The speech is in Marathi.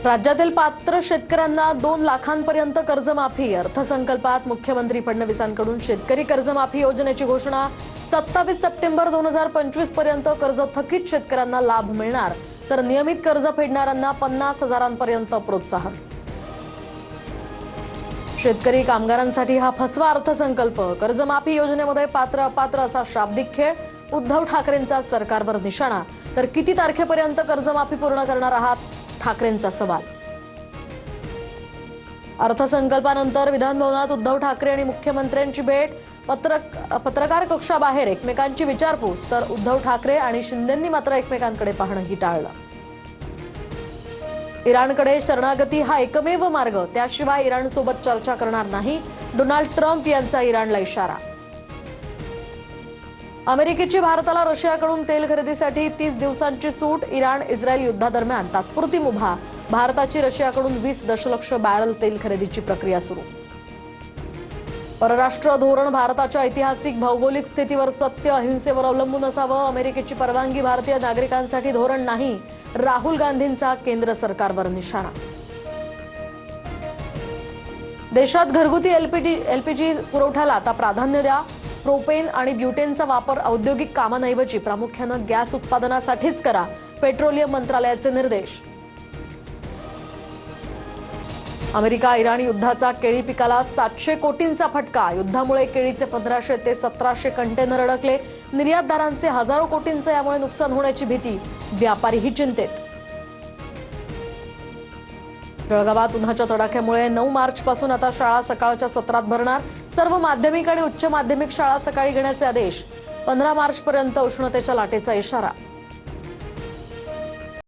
राज्यातील पात्र शेतकऱ्यांना 2 लाखांपर्यंत कर्जमाफी। अर्थसंकल्पात मुख्यमंत्री फडणवीसांकडून शेतकरी कर्जमाफी योजनेची घोषणा। 27 सप्टेंबर 2025 पर्यंत कर्ज थकीत शेतकऱ्यांना लाभ मिळणार, तर नियमित कर्ज फेडणाऱ्यांना 50,000पर्यंत प्रोत्साहन। शेतकरी कामगारांसाठी हा फसवा अर्थसंकल्प। कर्जमाफी योजनेमध्ये पात्र अपात्र असा शाब्दिक खेळ। उद्धव ठाकरेंचा सरकारवर निशाणा, तर किती तारखेपर्यंत कर्जमाफी पूर्ण करणार आहात, ठाकरेंचा सवाल। अर्थसंकल्पानंतर विधानभवनात उद्धव ठाकरे आणि मुख्यमंत्र्यांची भेट। पत्रकार कक्षाबाहेर एकमेकांची विचारपूस, तर उद्धव ठाकरे आणि शिंदेंनी मात्र एकमेकांकडे पाहणंही टाळलं। इराणकडे शरणागती हा एकमेव मार्ग, त्याशिवाय इराणसोबत चर्चा करणार नाही, डोनाल्ड ट्रम्प यांचा इराणला इशारा। अमेरिकेची भारताला रशियाकडून तेल खरेदीसाठी 30 दिवसांची सूट। इराण इस्रायल युद्धादरम्यान तात्पुरती मुभा। भारताची रशियाकडून 20 दशलक्ष बॅरल तेल खरेदीची प्रक्रिया सुरू। परराष्ट्र धोरण भारताच्या ऐतिहासिक भौगोलिक स्थितीवर, सत्य अहिंसेवर अवलंबून असावं। अमेरिकेची परवानगी भारतीय नागरिकांसाठी धोरण नाही, राहुल गांधींचा केंद्र सरकारवर निशाणा। देशात घरगुती एलपीजी पुरवठ्याला आता प्राधान्य द्या। प्रोपेन आणि ब्युटेनचा वापर औद्योगिक कामांऐवजी प्रामुख्यानं गॅस उत्पादनासाठीच करा, पेट्रोलियम मंत्रालयाचे निर्देश। अमेरिका इराण युद्धाचा केळी पिकाला 700 कोटींचा फटका। युद्धामुळे केळीचे 1500 ते 1700 कंटेनर अडकले। निर्यातदारांचे हजारो कोटींचे यामुळे नुकसान होण्याची भीती, व्यापारीही चिंतेत। जळगावात उन्हाच्या तडाख्यामुळे 9 मार्चपासून आता शाळा सकाळच्या सत्रात भरणार। सर्व माध्यमिक आणि उच्च माध्यमिक शाळा सकाळी घेण्याचे आदेश। 15 मार्चपर्यंत उष्णतेच्या लाटेचा इशारा।